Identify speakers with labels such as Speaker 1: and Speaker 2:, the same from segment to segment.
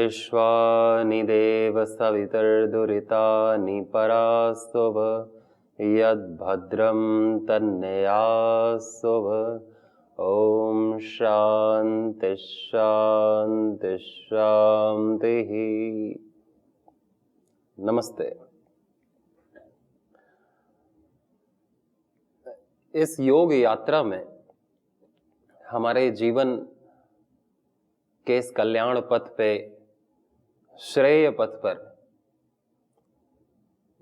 Speaker 1: विश्वानि देव सवितर्दुरितानि परास्तुव यद्भद्रं तन्नयास्तुव। ओम शांति शांति शांति। नमस्ते। इस योग यात्रा में हमारे जीवन के इस कल्याण पथ पे, श्रेय पथ पर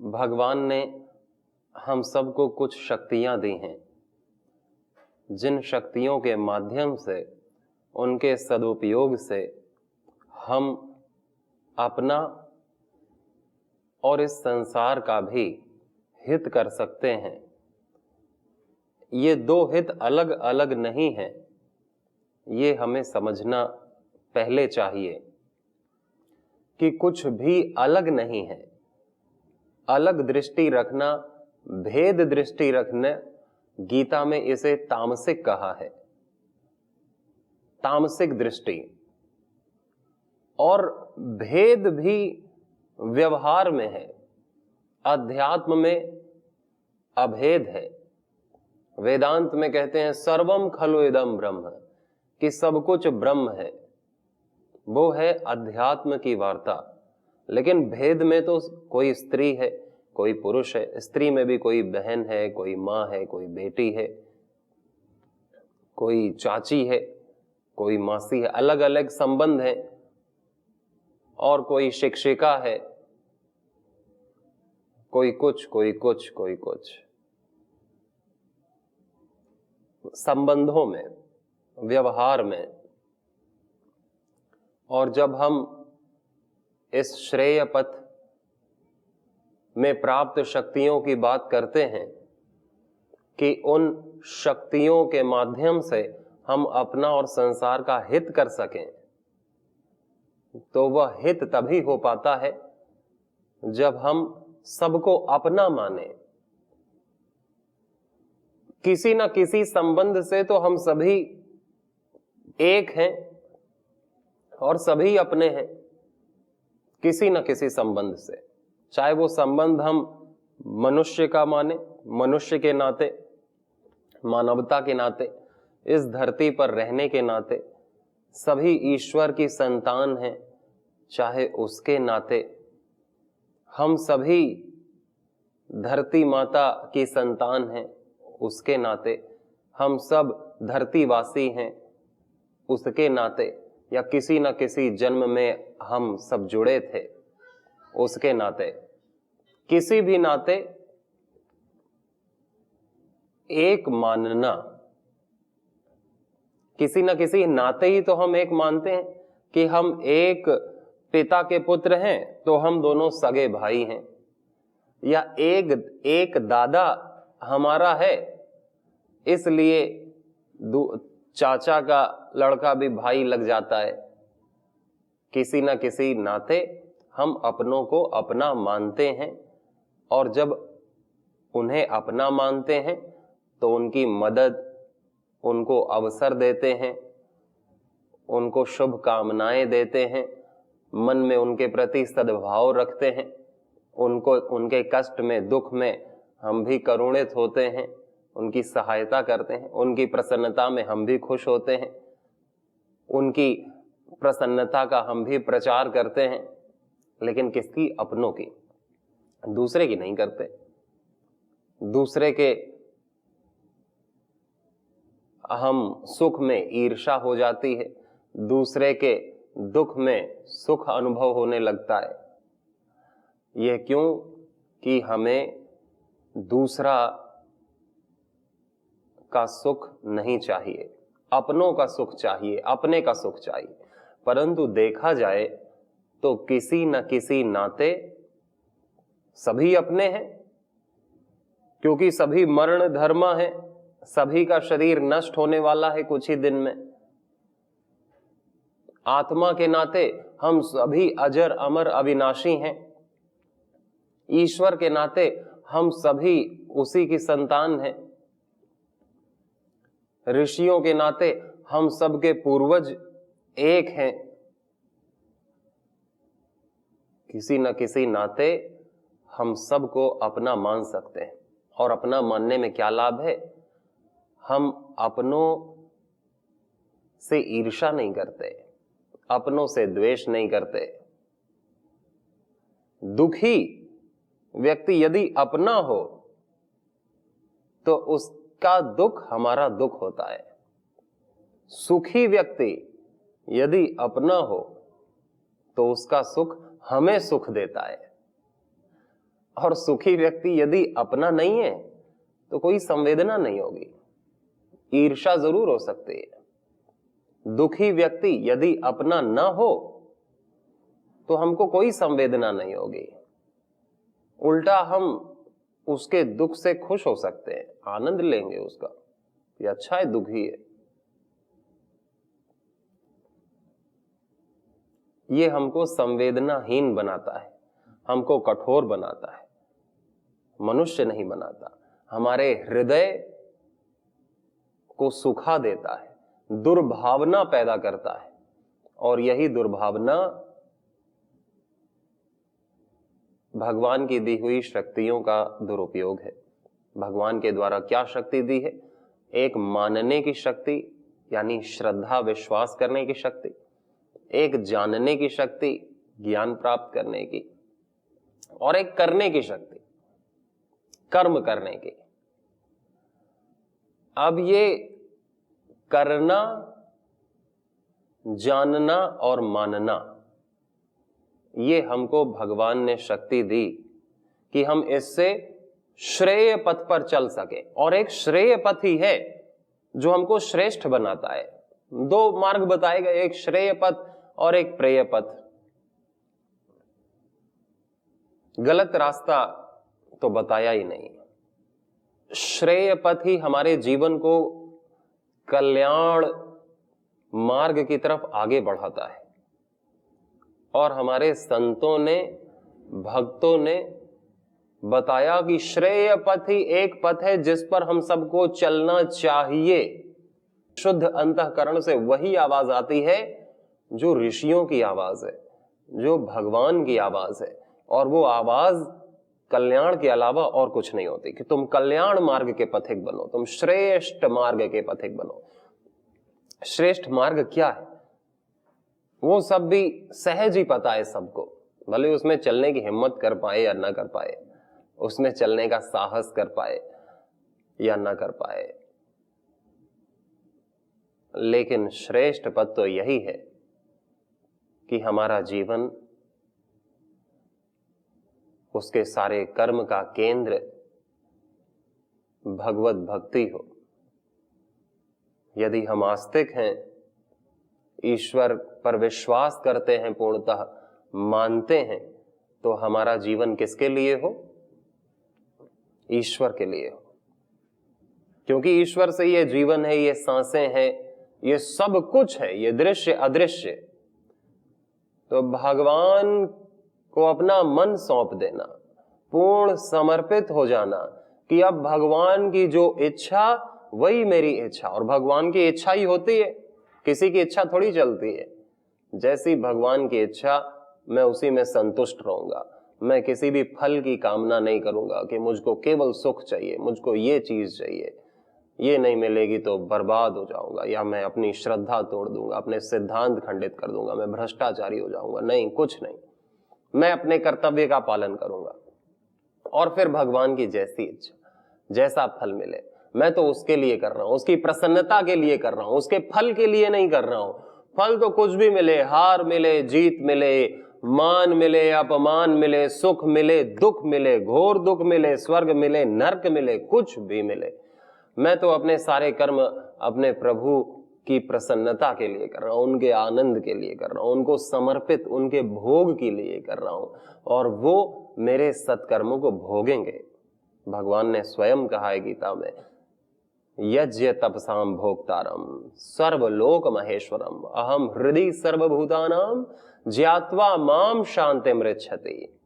Speaker 1: भगवान ने हम सबको कुछ शक्तियां दी हैं, जिन शक्तियों के माध्यम से, उनके सदुपयोग से हम अपना और इस संसार का भी हित कर सकते हैं। ये दो हित अलग अलग नहीं हैं, ये हमें समझना पहले चाहिए कि कुछ भी अलग नहीं है। अलग दृष्टि रखना, भेद दृष्टि रखना, गीता में इसे तामसिक कहा है, तामसिक दृष्टि। और भेद भी व्यवहार में है, अध्यात्म में अभेद है। वेदांत में कहते हैं सर्वम खलु इदम ब्रह्म, कि सब कुछ ब्रह्म है। वो है अध्यात्म की वार्ता। लेकिन भेद में तो कोई स्त्री है, कोई पुरुष है, स्त्री में भी कोई बहन है, कोई माँ है, कोई बेटी है, कोई चाची है, कोई मासी है, अलग अलग संबंध हैं। और कोई शिक्षिका है, कोई कुछ, कोई कुछ, कोई कुछ। संबंधों में, व्यवहार में। और जब हम इस श्रेय पथ में प्राप्त शक्तियों की बात करते हैं कि उन शक्तियों के माध्यम से हम अपना और संसार का हित कर सकें, तो वह हित तभी हो पाता है जब हम सबको अपना माने। किसी न किसी संबंध से तो हम सभी एक हैं और सभी अपने हैं, किसी न किसी संबंध से। चाहे वो संबंध हम मनुष्य का माने, मनुष्य के नाते, मानवता के नाते, इस धरती पर रहने के नाते, सभी ईश्वर की संतान हैं, चाहे उसके नाते, हम सभी धरती माता की संतान हैं, उसके नाते, हम सब धरतीवासी हैं, उसके नाते, या किसी न किसी जन्म में हम सब जुड़े थे, उसके नाते। किसी भी नाते एक मानना, किसी न किसी नाते ही तो हम एक मानते हैं कि हम एक पिता के पुत्र हैं तो हम दोनों सगे भाई हैं, या एक दादा हमारा है इसलिए चाचा का लड़का भी भाई लग जाता है। किसी न किसी नाते हम अपनों को अपना मानते हैं, और जब उन्हें अपना मानते हैं तो उनकी मदद, उनको अवसर देते हैं, उनको शुभ कामनाएं देते हैं, मन में उनके प्रति सद्भाव रखते हैं, उनको उनके कष्ट में, दुख में हम भी करुणित होते हैं, उनकी सहायता करते हैं, उनकी प्रसन्नता में हम भी खुश होते हैं, उनकी प्रसन्नता का हम भी प्रचार करते हैं। लेकिन किसकी? अपनों की, दूसरे की नहीं करते। दूसरे के हम सुख में ईर्ष्या हो जाती है, दूसरे के दुख में सुख अनुभव होने लगता है। यह क्यों? कि हमें दूसरा का सुख नहीं चाहिए, अपनों का सुख चाहिए, अपने का सुख चाहिए। परंतु देखा जाए तो किसी न किसी नाते सभी अपने हैं, क्योंकि सभी मरण धर्मा है, सभी का शरीर नष्ट होने वाला है कुछ ही दिन में। आत्मा के नाते हम सभी अजर अमर अविनाशी हैं। ईश्वर के नाते हम सभी उसी की संतान हैं। ऋषियों के नाते हम सबके पूर्वज एक हैं। किसी न किसी नाते हम सबको अपना मान सकते हैं। और अपना मानने में क्या लाभ है? हम अपनों से ईर्ष्या नहीं करते, अपनों से द्वेष नहीं करते। दुखी व्यक्ति यदि अपना हो तो उसका दुख हमारा दुख होता है। सुखी व्यक्ति यदि अपना हो तो उसका सुख हमें सुख देता है। और सुखी व्यक्ति यदि अपना नहीं है तो कोई संवेदना नहीं होगी, ईर्ष्या जरूर हो सकती है। दुखी व्यक्ति यदि अपना ना हो तो हमको कोई संवेदना नहीं होगी, उल्टा हम उसके दुख से खुश हो सकते हैं, आनंद लेंगे उसका, ये अच्छा है दुखी है। ये हमको संवेदनाहीन बनाता है, हमको कठोर बनाता है, मनुष्य नहीं बनाता। हमारे हृदय को सुखा देता है, दुर्भावना पैदा करता है। और यही दुर्भावना भगवान की दी हुई शक्तियों का दुरुपयोग है। भगवान के द्वारा क्या शक्ति दी है? एक मानने की शक्ति, यानी श्रद्धा विश्वास करने की शक्ति, एक जानने की शक्ति, ज्ञान प्राप्त करने की, और एक करने की शक्ति, कर्म करने की। अब ये करना, जानना और मानना, ये हमको भगवान ने शक्ति दी कि हम इससे श्रेय पथ पर चल सके। और एक श्रेय पथ ही है जो हमको श्रेष्ठ बनाता है। दो मार्ग बताए गए, एक श्रेय पथ और एक प्रेय पथ। गलत रास्ता तो बताया ही नहीं। श्रेय पथ ही हमारे जीवन को कल्याण मार्ग की तरफ आगे बढ़ाता है। और हमारे संतों ने, भक्तों ने बताया कि श्रेय पथ ही एक पथ है जिस पर हम सबको चलना चाहिए। शुद्ध अंतःकरण से वही आवाज आती है जो ऋषियों की आवाज है, जो भगवान की आवाज है। और वो आवाज कल्याण के अलावा और कुछ नहीं होती कि तुम कल्याण मार्ग के पथिक बनो, तुम श्रेष्ठ मार्ग के पथिक बनो। श्रेष्ठ मार्ग क्या है वो सब भी सहज ही पता है सबको, भले उसमें चलने की हिम्मत कर पाए या ना कर पाए, उसमें चलने का साहस कर पाए या ना कर पाए। लेकिन श्रेष्ठ पद तो यही है कि हमारा जीवन, उसके सारे कर्म का केंद्र भगवत भक्ति हो। यदि हम आस्तिक हैं, ईश्वर पर विश्वास करते हैं, पूर्णतः मानते हैं, तो हमारा जीवन किसके लिए हो? ईश्वर के लिए हो। क्योंकि ईश्वर से ये जीवन है, ये सांसें हैं, ये सब कुछ है, ये दृश्य अदृश्य। तो भगवान को अपना मन सौंप देना, पूर्ण समर्पित हो जाना कि अब भगवान की जो इच्छा वही मेरी इच्छा। और भगवान की इच्छा ही होती है, किसी की इच्छा थोड़ी चलती है। जैसी भगवान की इच्छा, मैं उसी में संतुष्ट रहूंगा। मैं किसी भी फल की कामना नहीं करूंगा कि मुझको केवल सुख चाहिए, मुझको ये चीज चाहिए, ये नहीं मिलेगी तो बर्बाद हो जाऊंगा, या मैं अपनी श्रद्धा तोड़ दूंगा, अपने सिद्धांत खंडित कर दूंगा, मैं भ्रष्टाचारी हो जाऊंगा। नहीं, कुछ नहीं, मैं अपने कर्तव्य का पालन करूंगा। और फिर भगवान की जैसी इच्छा, जैसा फल मिले, मैं तो उसके लिए कर रहा हूं, उसकी प्रसन्नता के लिए कर रहा हूं, उसके फल के लिए नहीं कर रहा हूं। फल तो कुछ भी मिले, हार मिले, जीत मिले, मान मिले, अपमान मिले, सुख मिले, दुख मिले, घोर दुख मिले, स्वर्ग मिले, नरक मिले, कुछ भी मिले, मैं तो अपने सारे कर्म अपने प्रभु की प्रसन्नता के लिए कर रहा हूं, उनके आनंद के लिए कर रहा हूं, उनको समर्पित उनके भोग के लिए कर रहा हूं, और वो मेरे सत्कर्मों को भोगेंगे। भगवान ने स्वयं कहा है गीता में, यज्ञ तपसाम भोक्तारम सर्वलोक महेश्वरम अहम हृदय सर्वभूतानाम ज्ञात्वा माम शांति मृच्छति,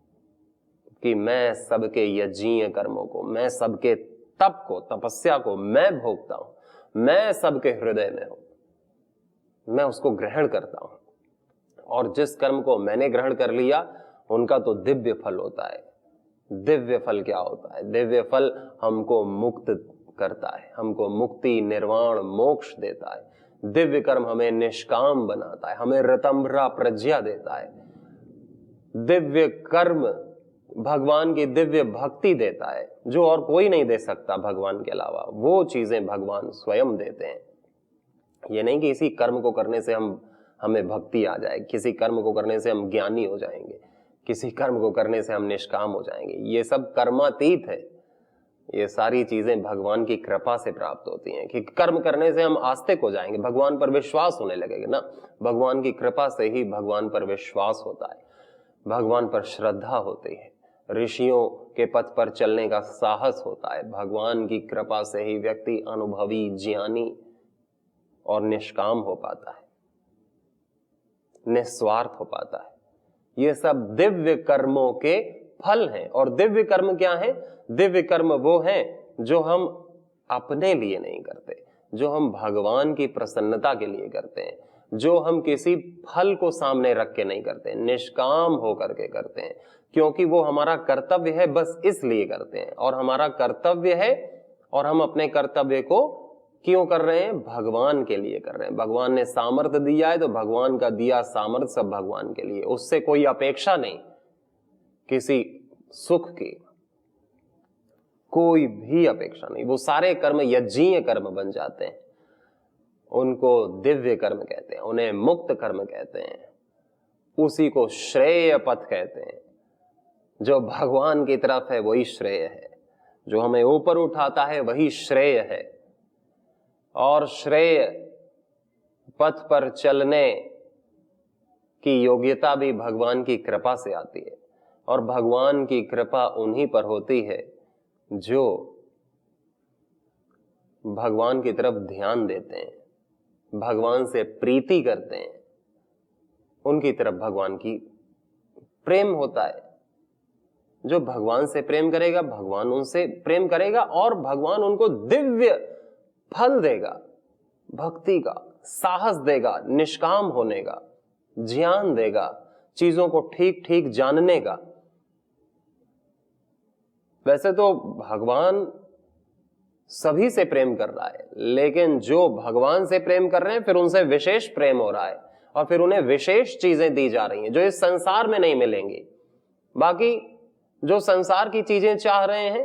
Speaker 1: कि मैं सबके यज्ञीय कर्मों को, मैं सबके तप को, तपस्या को मैं भोगता हूं, मैं सबके हृदय में हूं, मैं उसको ग्रहण करता हूं, और जिस कर्म को मैंने ग्रहण कर लिया उनका तो दिव्य फल होता है। दिव्य फल क्या होता है? दिव्य फल हमको मुक्त करता है, हमको मुक्ति, निर्वाण, मोक्ष देता है। दिव्य कर्म हमें निष्काम बनाता है, हमें ऋतंभरा प्रज्ञा देता है। दिव्य कर्म भगवान की दिव्य भक्ति देता है, जो और कोई नहीं दे सकता भगवान के अलावा। वो चीजें भगवान स्वयं देते हैं। ये नहीं कि इसी कर्म को करने से हमें भक्ति आ जाए, किसी कर्म को करने से हम ज्ञानी हो जाएंगे, किसी कर्म को करने से हम निष्काम हो जाएंगे। ये सब कर्मातीत है। ये सारी चीजें भगवान की कृपा से प्राप्त होती हैं। कि कर्म करने से हम आस्तिक हो जाएंगे, भगवान पर विश्वास होने लगेगा ना। भगवान की कृपा से ही भगवान पर विश्वास होता है, भगवान पर श्रद्धा होती है, ऋषियों के पथ पर चलने का साहस होता है। भगवान की कृपा से ही व्यक्ति अनुभवी, ज्ञानी और निष्काम हो पाता है, निस्वार्थ हो पाता है। ये सब दिव्य कर्मों के फल हैं। और दिव्य कर्म क्या है? दिव्य कर्म वो हैं जो हम अपने लिए नहीं करते, जो हम भगवान की प्रसन्नता के लिए करते हैं, जो हम किसी फल को सामने रख के नहीं करते, निष्काम होकर के करते हैं, क्योंकि वो हमारा कर्तव्य है, बस इसलिए करते हैं। और हमारा कर्तव्य है, और हम अपने कर्तव्य को क्यों कर रहे हैं? भगवान के लिए कर रहे हैं। भगवान ने सामर्थ्य दिया है, तो भगवान का दिया सामर्थ्य सब भगवान के लिए, उससे कोई अपेक्षा नहीं किसी सुख की, कोई भी अपेक्षा नहीं। वो सारे कर्म यज्ञीय कर्म बन जाते हैं, उनको दिव्य कर्म कहते हैं, उन्हें मुक्त कर्म कहते हैं, उसी को श्रेय पथ कहते हैं। जो भगवान की तरफ है वही श्रेय है, जो हमें ऊपर उठाता है वही श्रेय है। और श्रेय पथ पर चलने की योग्यता भी भगवान की कृपा से आती है। और भगवान की कृपा उन्हीं पर होती है जो भगवान की तरफ ध्यान देते हैं, भगवान से प्रीति करते हैं, उनकी तरफ भगवान की प्रेम होता है। जो भगवान से प्रेम करेगा, भगवान उनसे प्रेम करेगा, और भगवान उनको दिव्य फल देगा, भक्ति का साहस देगा, निष्काम होने का ज्ञान देगा, चीजों को ठीक ठीक जानने का। वैसे तो भगवान सभी से प्रेम कर रहा है, लेकिन जो भगवान से प्रेम कर रहे हैं फिर उनसे विशेष प्रेम हो रहा है, और फिर उन्हें विशेष चीजें दी जा रही हैं जो इस संसार में नहीं मिलेंगी। बाकी जो संसार की चीजें चाह रहे हैं,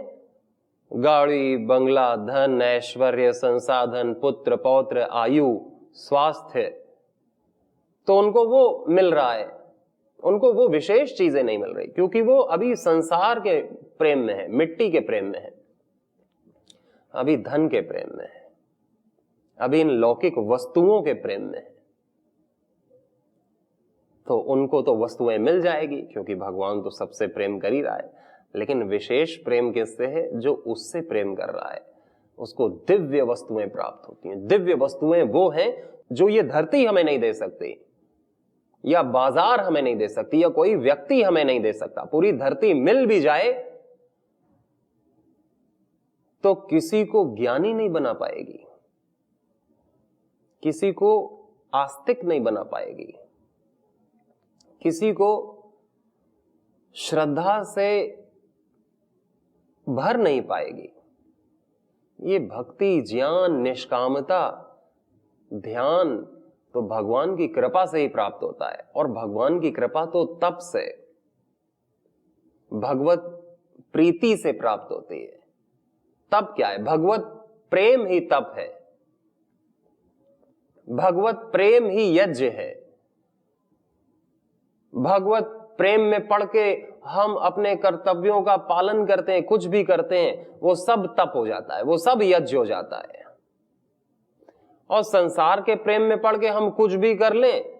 Speaker 1: गाड़ी, बंगला, धन, ऐश्वर्य, संसाधन, पुत्र, पौत्र, आयु, स्वास्थ्य, तो उनको वो मिल रहा है, उनको वो विशेष चीजें नहीं मिल रही, क्योंकि वो अभी संसार के प्रेम में है, मिट्टी के प्रेम में है, अभी धन के प्रेम में है, अभी इन लौकिक वस्तुओं के प्रेम में है। तो उनको तो वस्तुएं मिल जाएगी, क्योंकि भगवान तो सबसे प्रेम कर ही रहा है। लेकिन विशेष प्रेम किससे है? जो उससे प्रेम कर रहा है, उसको दिव्य वस्तुएं प्राप्त होती हैं। दिव्य वस्तुएं वो हैं जो ये धरती हमें नहीं दे सकती, या बाजार हमें नहीं दे सकती, या कोई व्यक्ति हमें नहीं दे सकता। पूरी धरती मिल भी जाए तो किसी को ज्ञानी नहीं बना पाएगी, किसी को आस्तिक नहीं बना पाएगी, किसी को श्रद्धा से भर नहीं पाएगी। ये भक्ति, ज्ञान, निष्कामता, ध्यान तो भगवान की कृपा से ही प्राप्त होता है। और भगवान की कृपा तो तप से, भगवत प्रीति से प्राप्त होती है। तप क्या है? भगवत प्रेम ही तप है, भगवत प्रेम ही यज्ञ है। भगवत प्रेम में पड़ के हम अपने कर्तव्यों का पालन करते हैं, कुछ भी करते हैं, वो सब तप हो जाता है, वो सब यज्ञ हो जाता है। और संसार के प्रेम में पड़ के हम कुछ भी कर लें,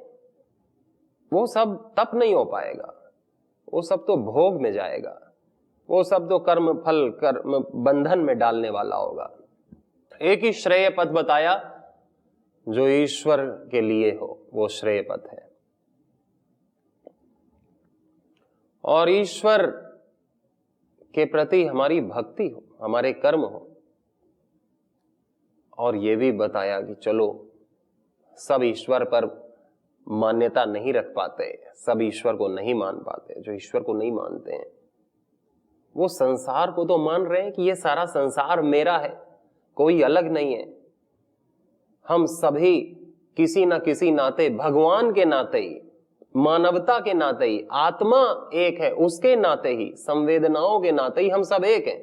Speaker 1: वो सब तप नहीं हो पाएगा, वो सब तो भोग में जाएगा, वो सब तो कर्म फल कर्म बंधन में डालने वाला होगा। एक ही श्रेय पथ बताया जो ईश्वर के लिए हो, वो श्रेय पथ है। और ईश्वर के प्रति हमारी भक्ति हो, हमारे कर्म हो। और ये भी बताया कि चलो सब ईश्वर पर मान्यता नहीं रख पाते, सब ईश्वर को नहीं मान पाते। जो ईश्वर को नहीं मानते हैं वो संसार को तो मान रहे हैं कि ये सारा संसार मेरा है, कोई अलग नहीं है। हम सभी किसी ना किसी नाते, भगवान के नाते ही, मानवता के नाते ही, आत्मा एक है उसके नाते ही, संवेदनाओं के नाते ही हम सब एक हैं।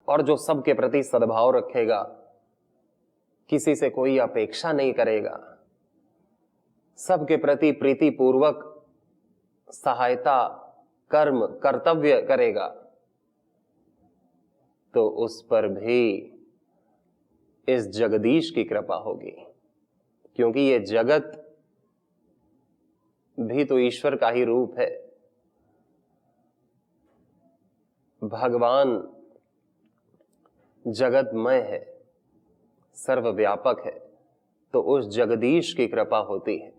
Speaker 1: और जो सबके प्रति सद्भाव रखेगा, किसी से कोई अपेक्षा नहीं करेगा, सबके प्रति प्रीतिपूर्वक सहायता कर्म कर्तव्य करेगा, तो उस पर भी इस जगदीश की कृपा होगी। क्योंकि ये जगत भी तो ईश्वर का ही रूप है। भगवान जगतमय है, सर्वव्यापक है, तो उस जगदीश की कृपा होती है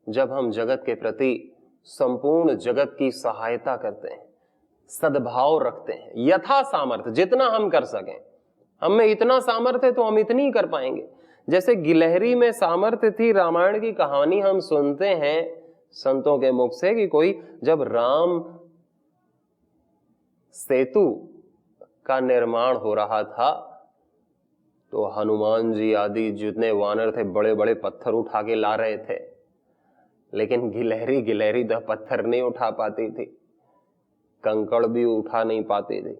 Speaker 1: जब हम जगत के प्रति संपूर्ण जगत की सहायता करते हैं, सद्भाव रखते हैं, यथा सामर्थ्य जितना हम कर सकें। हम में इतना सामर्थ्य है तो हम इतनी ही कर पाएंगे। जैसे गिलहरी में सामर्थ्य थी, रामायण की कहानी हम सुनते हैं संतों के मुख से कि कोई जब राम सेतु का निर्माण हो रहा था तो हनुमान जी आदि जितने वानर थे बड़े बड़े पत्थर उठा के ला रहे थे, लेकिन गिलहरी तो पत्थर नहीं उठा पाती थी, कंकड़ भी उठा नहीं पाती थी।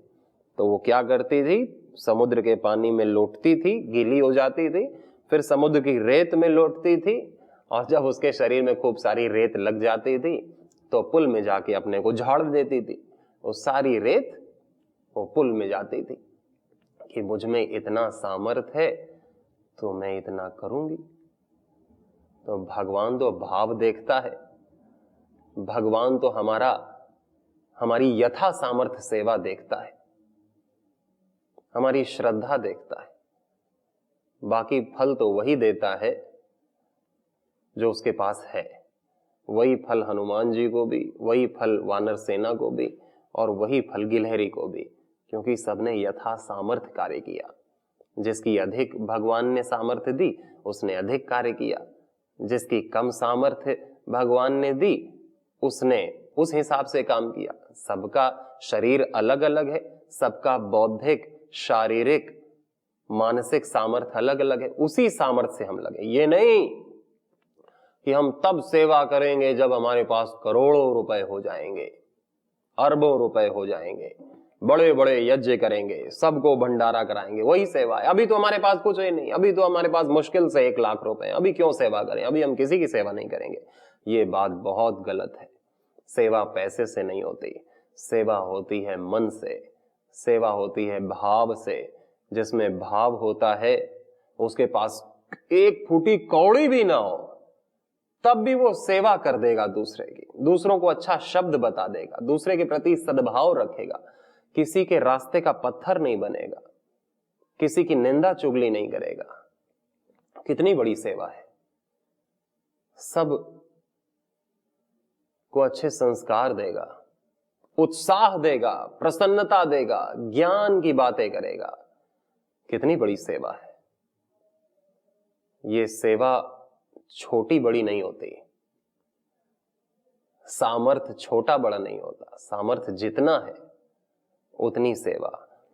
Speaker 1: तो वो क्या करती थी, समुद्र के पानी में लौटती थी, गीली हो जाती थी, फिर समुद्र की रेत में लौटती थी, और जब उसके शरीर में खूब सारी रेत लग जाती थी तो पुल में जाके अपने को झाड़ देती थी। वो सारी रेत वो पुल में जाती थी कि मुझ में इतना सामर्थ्य है तो मैं इतना करूंगी। तो भगवान तो भाव देखता है, भगवान तो हमारी यथा सामर्थ्य सेवा देखता है, हमारी श्रद्धा देखता है। बाकी फल तो वही देता है जो उसके पास है। वही फल हनुमान जी को भी, वही फल वानर सेना को भी, और वही फल गिलहरी को भी, क्योंकि सबने यथा सामर्थ्य कार्य किया। जिसकी अधिक भगवान ने सामर्थ्य दी उसने अधिक कार्य किया, जिसकी कम सामर्थ्य भगवान ने दी उसने उस हिसाब से काम किया। सबका शरीर अलग अलग है, सबका बौद्धिक शारीरिक मानसिक सामर्थ्य अलग अलग है, उसी सामर्थ्य से हम लगे। ये नहीं कि हम तब सेवा करेंगे जब हमारे पास करोड़ों रुपए हो जाएंगे, अरबों रुपए हो जाएंगे, बड़े बड़े यज्ञ करेंगे, सबको भंडारा कराएंगे, वही सेवा है। अभी तो हमारे पास कुछ है नहीं, अभी तो हमारे पास मुश्किल से 1 लाख रुपए हैं, अभी क्यों सेवा करें, अभी हम किसी की सेवा नहीं करेंगे। ये बात बहुत गलत है। सेवा पैसे से नहीं होती, सेवा होती है मन से, सेवा होती है भाव से। जिसमें भाव होता है उसके पास 1 फूटी कौड़ी भी ना हो तब भी वो सेवा कर देगा दूसरे की, दूसरों को अच्छा शब्द बता देगा, दूसरे के प्रति सद्भाव रखेगा, किसी के रास्ते का पत्थर नहीं बनेगा, किसी की निंदा चुगली नहीं करेगा। कितनी बड़ी सेवा है। सब को अच्छे संस्कार देगा, उत्साह देगा, प्रसन्नता देगा, ज्ञान की बातें करेगा। कितनी बड़ी सेवा है। ये सेवा छोटी बड़ी नहीं होती, सामर्थ्य छोटा बड़ा नहीं होता, सामर्थ्य जितना है उतनी सेवा।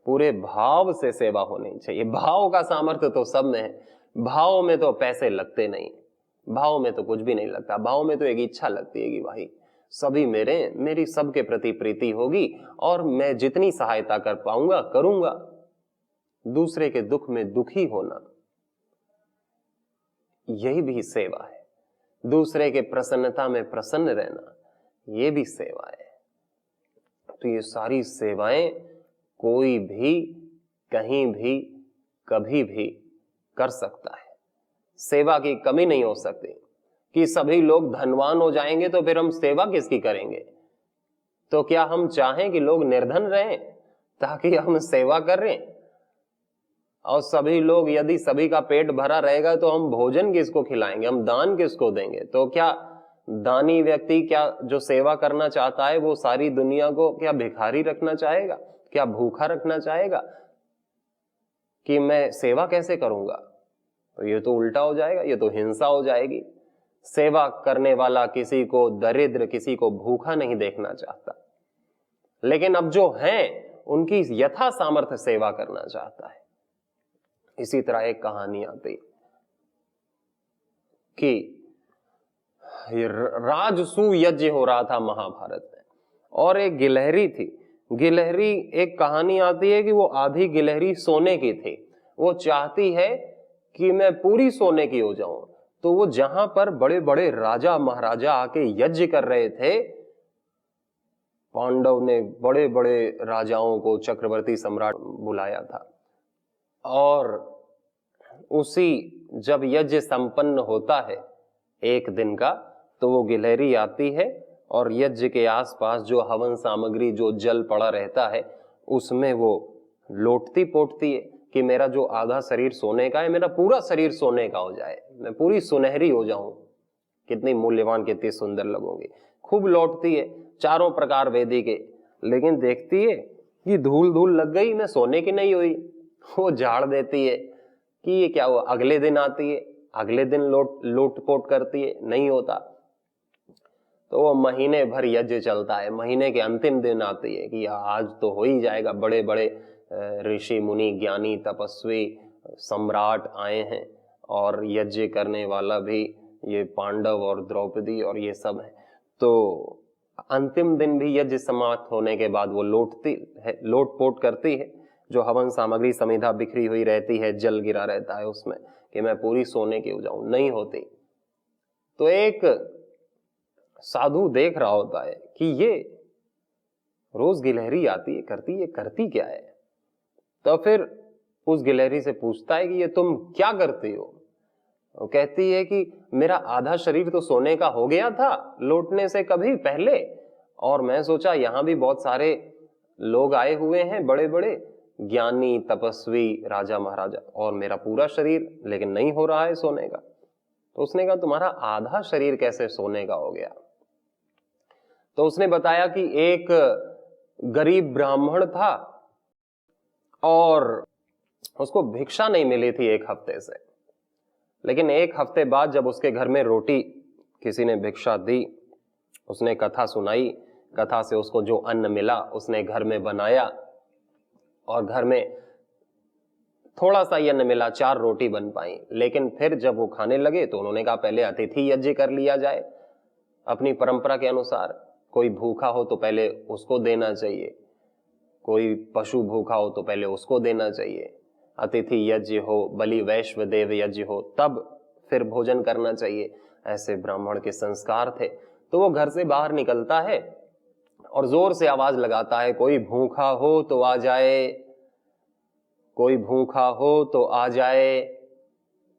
Speaker 1: पूरे भाव से सेवा होनी चाहिए। भाव का सामर्थ्य तो सब में है। भाव में तो पैसे लगते नहीं, भाव में तो कुछ भी नहीं लगता। भाव में तो एक इच्छा लगती है कि भाई सभी मेरी सबके प्रति प्रीति होगी और मैं जितनी सहायता कर पाऊंगा करूंगा। दूसरे के दुख में दुखी होना, यही भी सेवा है। दूसरे के प्रसन्नता में प्रसन्न रहना, ये भी सेवा है। तो ये सारी सेवाएं कोई भी कहीं भी कभी भी कर सकता है। सेवा की कमी नहीं हो सकती कि सभी लोग धनवान हो जाएंगे तो फिर हम सेवा किसकी करेंगे। तो क्या हम चाहें कि लोग निर्धन रहें ताकि हम सेवा करें? और सभी लोग, यदि सभी का पेट भरा रहेगा तो हम भोजन किसको खिलाएंगे, हम दान किसको देंगे? तो क्या दानी व्यक्ति, क्या जो सेवा करना चाहता है वो सारी दुनिया को क्या भिखारी रखना चाहेगा, क्या भूखा रखना चाहेगा कि मैं सेवा कैसे करूंगा? तो ये तो उल्टा हो जाएगा, ये तो हिंसा हो जाएगी। सेवा करने वाला किसी को दरिद्र, किसी को भूखा नहीं देखना चाहता, लेकिन अब जो हैं उनकी यथा सामर्थ्य सेवा करना चाहता है। इसी तरह एक कहानी आती कि राजसूय यज्ञ हो रहा था महाभारत में, और एक गिलहरी थी। गिलहरी, एक कहानी आती है कि वो आधी गिलहरी सोने की थी। वो चाहती है कि मैं पूरी सोने की हो जाऊं। तो वो जहां पर बड़े बड़े राजा महाराजा आके यज्ञ कर रहे थे, पांडव ने बड़े बड़े राजाओं को, चक्रवर्ती सम्राट बुलाया था, और उसी जब यज्ञ संपन्न होता है एक दिन का, तो वो गिलहरी आती है और यज्ञ के आसपास जो हवन सामग्री, जो जल पड़ा रहता है, उसमें वो लोटती पोटती है कि मेरा जो आधा शरीर सोने का है, मेरा पूरा शरीर सोने का हो जाए, मैं पूरी सुनहरी हो जाऊं, कितनी मूल्यवान, कितनी सुंदर लगूंगी। खूब लौटती है, चारों प्रकार वेदी के, लेकिन देखती है कि धूल धूल लग गई, मैं सोने की नहीं हुई। वो झाड़ देती है कि ये क्या हुआ। अगले दिन आती है, अगले दिन लोट पोट करती है, नहीं होता। तो वो महीने भर यज्ञ चलता है। महीने के अंतिम दिन आती है कि आज तो हो ही जाएगा, बड़े बड़े ऋषि मुनि, ज्ञानी, तपस्वी, सम्राट आए हैं, और यज्ञ करने वाला भी ये पांडव और द्रौपदी और ये सब है। तो अंतिम दिन भी यज्ञ समाप्त होने के बाद वो लोटती है, लोट पोट करती है, जो हवन सामग्री समिधा बिखरी हुई रहती है, जल गिरा रहता है उसमें, कि मैं पूरी सोने की हो जाऊं, नहीं होती। तो एक साधु देख रहा होता है कि ये रोज गिलहरी आती है, करती क्या है। तो फिर उस गिलहरी से पूछता है कि ये तुम क्या करती हो? वो कहती है कि मेरा आधा शरीर तो सोने का हो गया था लौटने से कभी पहले, और मैं सोचा यहाँ भी बहुत सारे लोग आए हुए हैं, बड़े बड़े ज्ञानी, तपस्वी, राजा महाराजा, और मेरा पूरा शरीर लेकिन नहीं हो रहा है सोने का। तो उसने कहा तुम्हारा आधा शरीर कैसे सोने का हो गया? तो उसने बताया कि एक गरीब ब्राह्मण था और उसको भिक्षा नहीं मिली थी एक हफ्ते से, लेकिन एक हफ्ते बाद जब उसके घर में रोटी किसी ने भिक्षा दी, उसने कथा सुनाई, कथा से उसको जो अन्न मिला उसने घर में बनाया, और घर में थोड़ा सा ही अन्न मिला, 4 रोटी बन पाई। लेकिन फिर जब वो खाने लगे तो उन्होंने कहा पहले अतिथि यज्ञ कर लिया जाए अपनी परंपरा के अनुसार। कोई भूखा हो तो पहले उसको देना चाहिए, कोई पशु भूखा हो तो पहले उसको देना चाहिए, अतिथि यज्ञ हो, बलि वैश्व देव यज्ञ हो, तब फिर भोजन करना चाहिए। ऐसे ब्राह्मण के संस्कार थे। तो वो घर से बाहर निकलता है और जोर से आवाज लगाता है, कोई भूखा हो तो आ जाए, कोई भूखा हो तो आ जाए।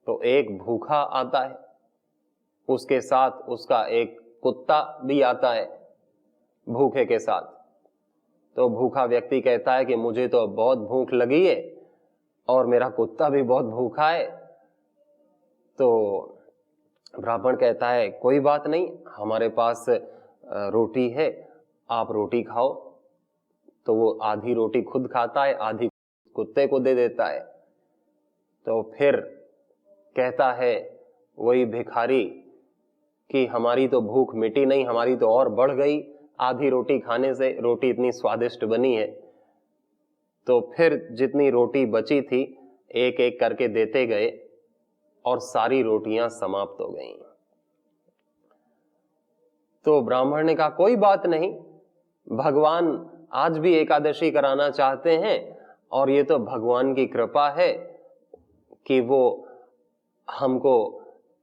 Speaker 1: तो एक भूखा आता है, उसके साथ उसका एक कुत्ता भी आता है भूखे के साथ। तो भूखा व्यक्ति कहता है कि मुझे तो बहुत भूख लगी है और मेरा कुत्ता भी बहुत भूखा है। तो ब्राह्मण कहता है कोई बात नहीं, हमारे पास रोटी है, आप रोटी खाओ। तो वो आधी रोटी खुद खाता है, आधी कुत्ते को दे देता है। तो फिर कहता है वही भिखारी कि हमारी तो भूख मिटी नहीं, हमारी तो और बढ़ गई आधी रोटी खाने से, रोटी इतनी स्वादिष्ट बनी है। तो फिर जितनी रोटी बची थी एक एक करके देते गए और सारी रोटियां समाप्त हो गईं। तो ब्राह्मण ने कहा कोई बात नहीं, भगवान आज भी एकादशी कराना चाहते हैं, और ये तो भगवान की कृपा है कि वो हमको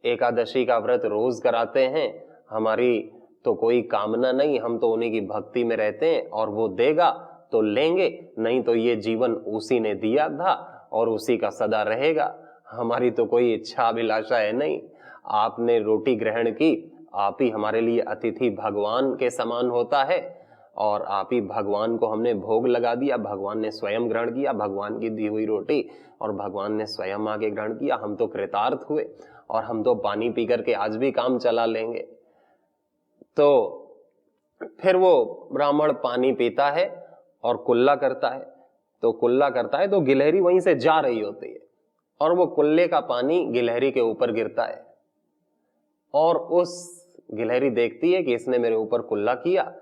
Speaker 1: एकादशी का व्रत रोज कराते हैं। हमारी तो कोई कामना नहीं, हम तो उन्हीं की भक्ति में रहते हैं, और वो देगा तो लेंगे, नहीं तो ये जीवन उसी ने दिया था और उसी का सदा रहेगा। हमारी तो कोई इच्छा अभिलाषा है नहीं। आपने रोटी ग्रहण की, आप ही हमारे लिए अतिथि भगवान के समान होता है, और आप ही भगवान को हमने भोग लगा दिया, भगवान ने स्वयं ग्रहण किया भगवान की दी हुई रोटी, और भगवान ने स्वयं आगे ग्रहण किया। हम तो कृतार्थ हुए, और हम तो पानी पी करके आज भी काम चला लेंगे। तो फिर वो ब्राह्मण पानी पीता है और कुल्ला करता है। तो कुल्ला करता है तो गिलहरी वहीं से जा रही होती है, और वो कुल्ले का पानी गिलहरी के ऊपर गिरता है, और उस गिलहरी देखती है कि इसने मेरे ऊपर कुल्ला किया,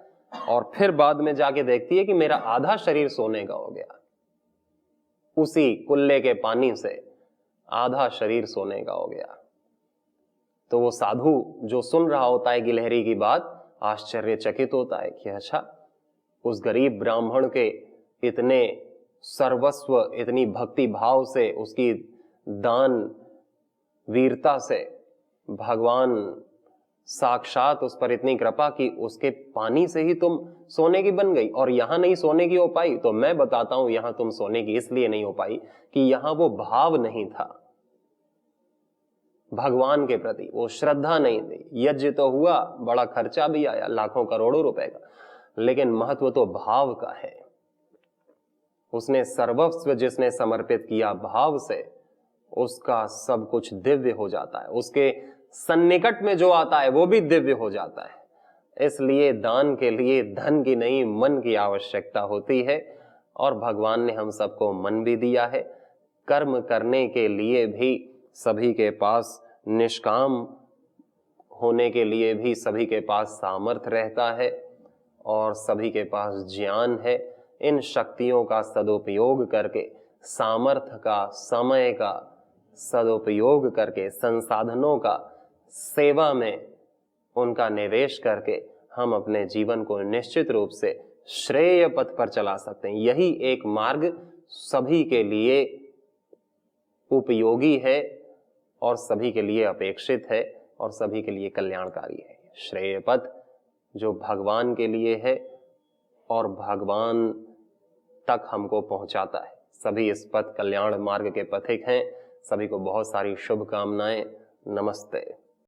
Speaker 1: और फिर बाद में जाके देखती है कि मेरा आधा शरीर सोने का हो गया। उसी कुल्ले के पानी से आधा शरीर सोने का हो गया। तो वो साधु जो सुन रहा होता है गिलहरी की बात, आश्चर्यचकित होता है कि अच्छा, उस गरीब ब्राह्मण के इतने सर्वस्व, इतनी भक्ति भाव से, उसकी दान वीरता से भगवान साक्षात उस पर इतनी कृपा की, उसके पानी से ही तुम सोने की बन गई, और यहां नहीं सोने की हो पाई। तो मैं बताता हूं, यहां तुम सोने की इसलिए नहीं हो पाई कि यहां वो भाव नहीं था भगवान के प्रति, वो श्रद्धा नहीं थी। यज्ञ तो हुआ, बड़ा खर्चा भी आया, लाखों करोड़ों रुपए का, लेकिन महत्व तो भाव का है। उसने सर्वस्व जिसने समर्पित किया भाव से, उसका सब कुछ दिव्य हो जाता है। उसके सन्निकट में जो आता है वो भी दिव्य हो जाता है। इसलिए दान के लिए धन की नहीं, मन की आवश्यकता होती है, और भगवान ने हम सबको मन भी दिया है। कर्म करने के लिए भी सभी के पास, निष्काम होने के लिए भी सभी के पास सामर्थ्य रहता है, और सभी के पास ज्ञान है। इन शक्तियों का सदुपयोग करके, सामर्थ्य का, समय का सदुपयोग करके, संसाधनों का सेवा में उनका निवेश करके हम अपने जीवन को निश्चित रूप से श्रेय पथ पर चला सकते हैं। यही एक मार्ग सभी के लिए उपयोगी है, और सभी के लिए अपेक्षित है, और सभी के लिए कल्याणकारी है। श्रेय पथ जो भगवान के लिए है और भगवान तक हमको पहुंचाता है। सभी इस पथ, कल्याण मार्ग के पथिक हैं। सभी को बहुत सारी शुभकामनाएं। नमस्ते।